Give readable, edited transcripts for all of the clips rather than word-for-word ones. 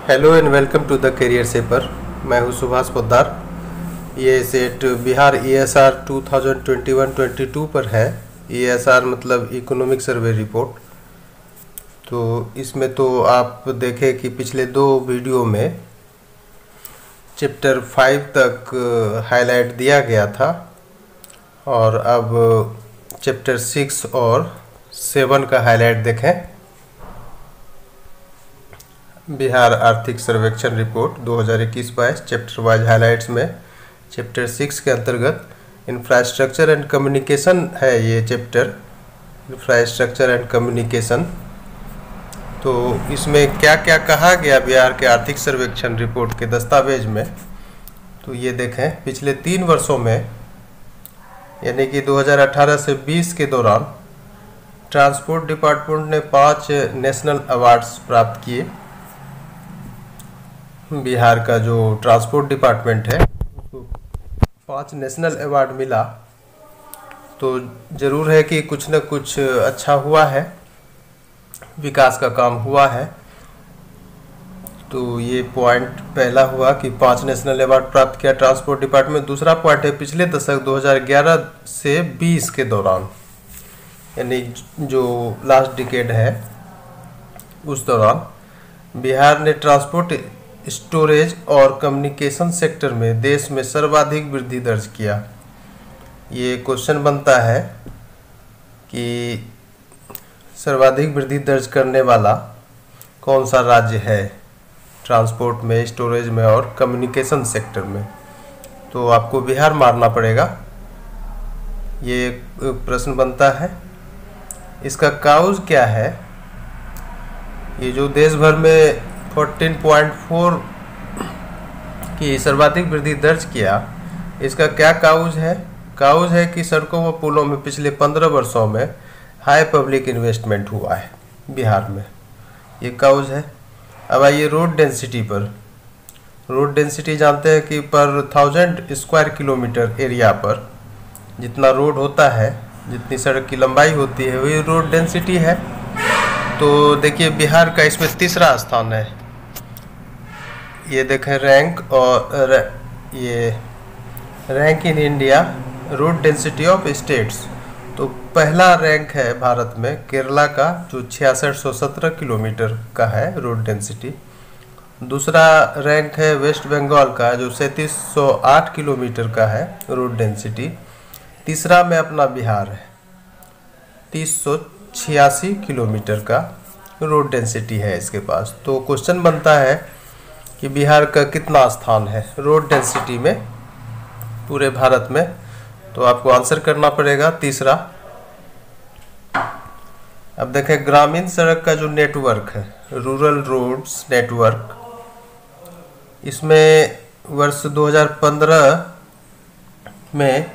Hello and welcome to the career सेपर। मैं हूं सुभाष पोद्दार। ये सेट बिहार ESR 2021-22 पर है। ESR मतलब इकोनॉमिक सर्वे रिपोर्ट। तो इसमें तो आप देखें कि पिछले दो वीडियो में चैप्टर 5 तक हाईलाइट दिया गया था और अब चैप्टर 6 और 7 का हाईलाइट देखें। बिहार आर्थिक सर्वेक्षण रिपोर्ट 2021-22 चैप्टर वाइज हाइलाइट्स में चैप्टर 6 के अंतर्गत इंफ्रास्ट्रक्चर एंड कम्युनिकेशन है। ये चैप्टर इंफ्रास्ट्रक्चर एंड कम्युनिकेशन। तो इसमें क्या क्या कहा गया बिहार के आर्थिक सर्वेक्षण रिपोर्ट के दस्तावेज में, तो ये देखें। पिछले 3 वर्षों में यानी कि 2018 से 20 के दौरान ट्रांसपोर्ट डिपार्टमेंट ने 5 नेशनल अवार्ड्स प्राप्त किए। बिहार का जो ट्रांसपोर्ट डिपार्टमेंट है उसको 5 नेशनल अवार्ड मिला। तो ज़रूर है कि कुछ न कुछ अच्छा हुआ है, विकास का काम हुआ है। तो ये पॉइंट पहला हुआ कि 5 नेशनल अवार्ड प्राप्त किया ट्रांसपोर्ट डिपार्टमेंट। दूसरा पॉइंट है पिछले दशक 2011 से 20 के दौरान, यानी जो लास्ट डिकेड है उस दौरान बिहार ने ट्रांसपोर्ट स्टोरेज और कम्युनिकेशन सेक्टर में देश में सर्वाधिक वृद्धि दर्ज किया। ये क्वेश्चन बनता है कि सर्वाधिक वृद्धि दर्ज करने वाला कौन सा राज्य है ट्रांसपोर्ट में, स्टोरेज में और कम्युनिकेशन सेक्टर में। तो आपको बिहार मारना पड़ेगा, ये प्रश्न बनता है। इसका काउज क्या है? ये जो देश भर में 14.4 की सर्वाधिक वृद्धि दर्ज किया, इसका क्या काउज है? काउज है कि सड़कों व पुलों में पिछले 15 वर्षों में हाई पब्लिक इन्वेस्टमेंट हुआ है बिहार में, ये काउज है। अब आइए रोड डेंसिटी पर। रोड डेंसिटी जानते हैं कि पर 1000 स्क्वायर किलोमीटर एरिया पर जितना रोड होता है, जितनी सड़क की लंबाई होती है, वही रोड डेंसिटी है। तो देखिए बिहार का इसमें तीसरा स्थान है। ये देखें रैंक, और ये rank in India road density of states. तो पहला रैंक है भारत में केरला का, जो 6617 किलोमीटर का है रोड डेंसिटी। दूसरा रैंक है वेस्ट बंगाल का, जो 3708 किलोमीटर का है रोड डेंसिटी। तीसरा में अपना बिहार है, 3086 किलोमीटर का रोड डेंसिटी है इसके पास। तो क्वेश्चन बनता है कि बिहार का कितना स्थान है रोड डेंसिटी में पूरे भारत में। तो आपको आंसर करना पड़ेगा तीसरा। अब देखें ग्रामीण सड़क का जो नेटवर्क है, रूरल रोड्स नेटवर्क, इसमें वर्ष 2015 में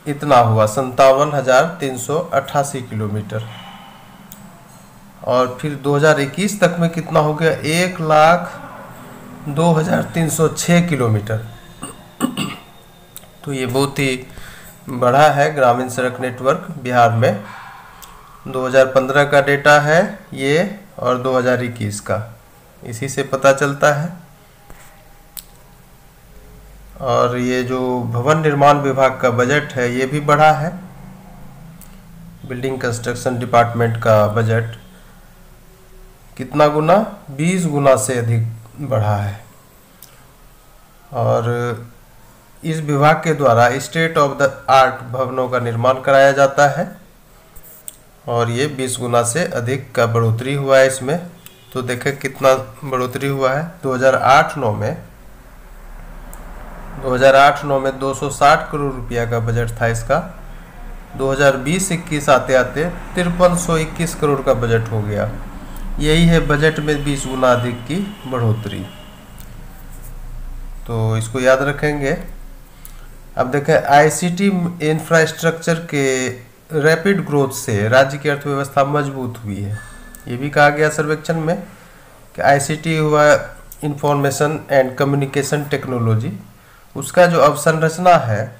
इतना हुआ 57,388 किलोमीटर, और फिर 2021 तक में कितना हो गया 1,02,306 किलोमीटर। तो ये बहुत ही बड़ा है ग्रामीण सड़क नेटवर्क बिहार में। 2015 का डेटा है ये और 2021 का, इसी से पता चलता है। और ये जो भवन निर्माण विभाग का बजट है ये भी बढ़ा है। बिल्डिंग कंस्ट्रक्शन डिपार्टमेंट का बजट कितना गुना? 20 गुना से अधिक बढ़ा है। और इस विभाग के द्वारा स्टेट ऑफ द आर्ट भवनों का निर्माण कराया जाता है, और ये 20 गुना से अधिक का बढ़ोतरी हुआ है इसमें। तो देखें कितना बढ़ोतरी हुआ है। 2008-9 में 260 करोड़ रुपया का बजट था इसका। 2020-21 आते आते 5321 करोड़ का बजट हो गया। यही है बजट में 20 गुना अधिक की बढ़ोतरी। तो इसको याद रखेंगे। अब देखें ICT इंफ्रास्ट्रक्चर के रैपिड ग्रोथ से राज्य की अर्थव्यवस्था मजबूत हुई है। ये भी कहा गया सर्वेक्षण में कि ICT हुआ इंफॉर्मेशन एंड कम्युनिकेशन टेक्नोलॉजी, उसका जो अवसंरचना है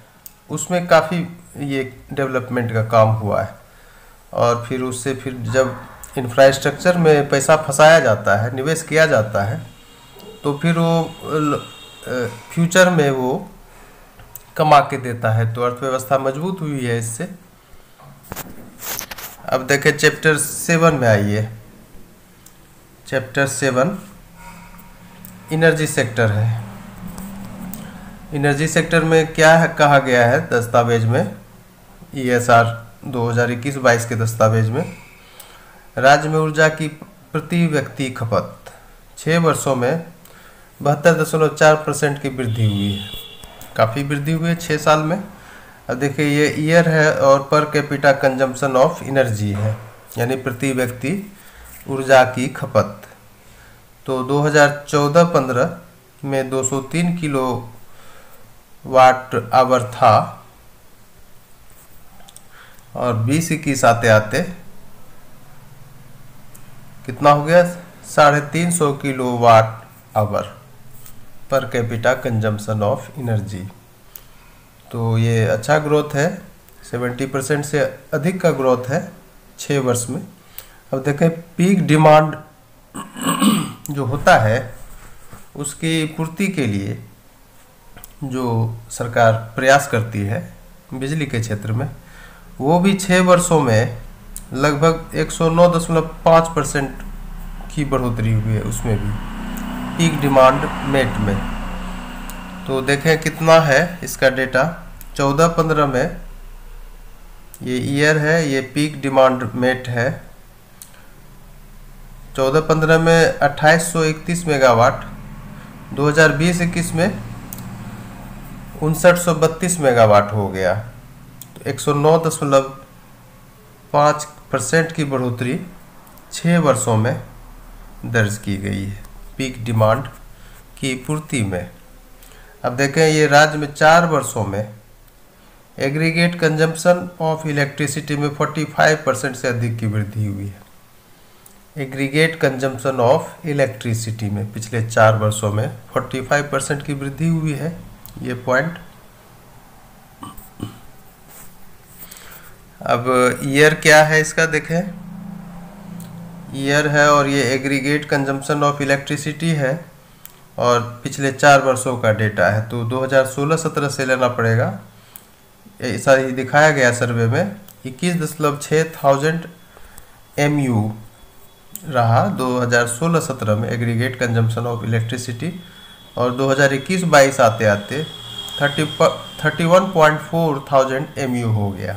उसमें काफ़ी ये डेवलपमेंट का काम हुआ है। और फिर उससे फिर जब इंफ्रास्ट्रक्चर में पैसा फंसाया जाता है, निवेश किया जाता है, तो फिर वो फ्यूचर में वो कमा के देता है। तो अर्थव्यवस्था मजबूत हुई है इससे। अब देखें चैप्टर 7 में आइए। चैप्टर 7 एनर्जी सेक्टर है। एनर्जी सेक्टर में क्या है कहा गया है दस्तावेज में, ESR 2021-22 के दस्तावेज में, राज्य में ऊर्जा की प्रति व्यक्ति खपत 6 वर्षों में 72.4% की वृद्धि हुई है। काफ़ी वृद्धि हुई है 6 साल में। अब देखिए ये ईयर है और पर कैपिटा कंजम्पशन ऑफ एनर्जी है, यानी प्रति व्यक्ति ऊर्जा की खपत। तो 2014-15 में 203 किलो वाट आवर था और 2021 आते आते कितना हो गया, 350 kilowatt hour per capita consumption of energy. तो ये अच्छा ग्रोथ है, 70% से अधिक का ग्रोथ है 6 वर्ष में। अब देखें पीक डिमांड जो होता है उसकी पूर्ति के लिए जो सरकार प्रयास करती है बिजली के क्षेत्र में, वो भी 6 वर्षों में लगभग 109.5% की बढ़ोतरी हुई है उसमें भी, पीक डिमांड मेट में। तो देखें कितना है इसका डेटा। 14-15 में ये ईयर है, ये पीक डिमांड मेट है। 14-15 में 2831 मेगावाट, 2020-21 में 5932 मेगावाट हो गया। तो 109.5% की बढ़ोतरी 6 वर्षों में दर्ज की गई है पीक डिमांड की पूर्ति में। अब देखें ये राज्य में 4 वर्षों में एग्रीगेट कंजम्पशन ऑफ इलेक्ट्रिसिटी में 45% से अधिक की वृद्धि हुई है। एग्रीगेट कंजम्पशन ऑफ इलेक्ट्रिसिटी में पिछले 4 वर्षों में 45% की वृद्धि हुई है। ये पॉइंट। अब ईयर क्या है इसका देखें, ईयर है और ये एग्रीगेट कंजम्पशन ऑफ इलेक्ट्रिसिटी है और पिछले 4 वर्षों का डेटा है। तो 2016-17 से लेना पड़ेगा। ऐसा ही दिखाया गया सर्वे में 21.6 MU रहा 2016-17 में एग्रीगेट कंजम्पशन ऑफ इलेक्ट्रिसिटी, और 2021-22 आते आते 31.4 MU हो गया।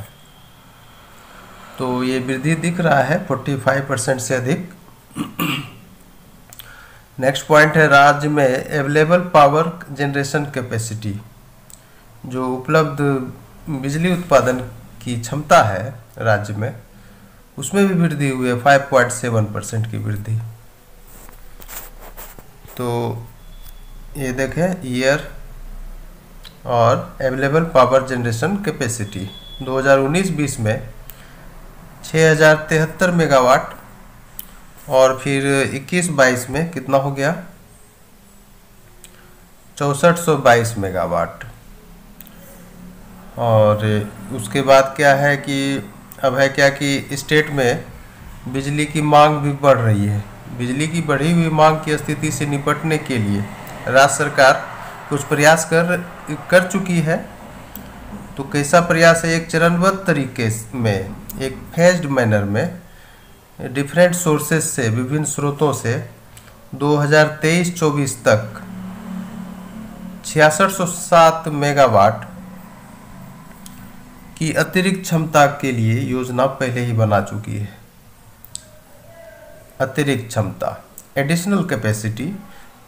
तो ये वृद्धि दिख रहा है 45% से अधिक। नेक्स्ट पॉइंट है राज्य में अवेलेबल पावर जनरेशन कैपेसिटी, जो उपलब्ध बिजली उत्पादन की क्षमता है राज्य में, उसमें भी वृद्धि हुई है 5.7% की वृद्धि। तो ये देखें ईयर और अवेलेबल पावर जनरेशन कैपेसिटी 2019-20 में 6073 मेगावाट, और फिर 21-22 में कितना हो गया 6422 मेगावाट। और उसके बाद क्या है कि अब है क्या कि स्टेट में बिजली की मांग भी बढ़ रही है। बिजली की बढ़ी हुई मांग की स्थिति से निपटने के लिए राज्य सरकार कुछ प्रयास कर चुकी है। तो कैसा प्रयास है, एक चरणबद्ध तरीके में, एक फेज्ड मैनर में डिफरेंट सोर्सेज से, विभिन्न स्रोतों से 2023-24 तक 6607 मेगावाट की अतिरिक्त क्षमता के लिए योजना पहले ही बना चुकी है। अतिरिक्त क्षमता, एडिशनल कैपेसिटी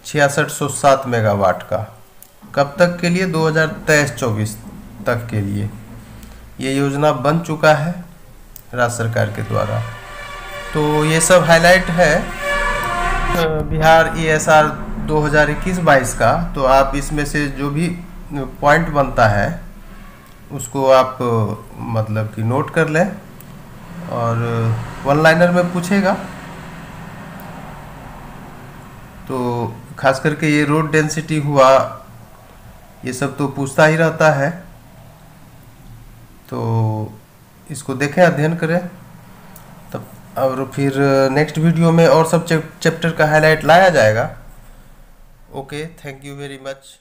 6607 मेगावाट का, कब तक के लिए 2023-24 तक के लिए ये योजना बन चुका है राज्य सरकार के द्वारा। तो ये सब हाईलाइट है बिहार ESR 2021-22 का। तो आप इसमें से जो भी पॉइंट बनता है उसको आप मतलब कि नोट कर लें, और वन लाइनर में पूछेगा। तो खास करके ये रोड डेंसिटी हुआ, ये सब तो पूछता ही रहता है। तो इसको देखें, अध्ययन करें तब, और फिर नेक्स्ट वीडियो में और सब चैप्टर का हाईलाइट लाया जाएगा। Okay, thank you very much.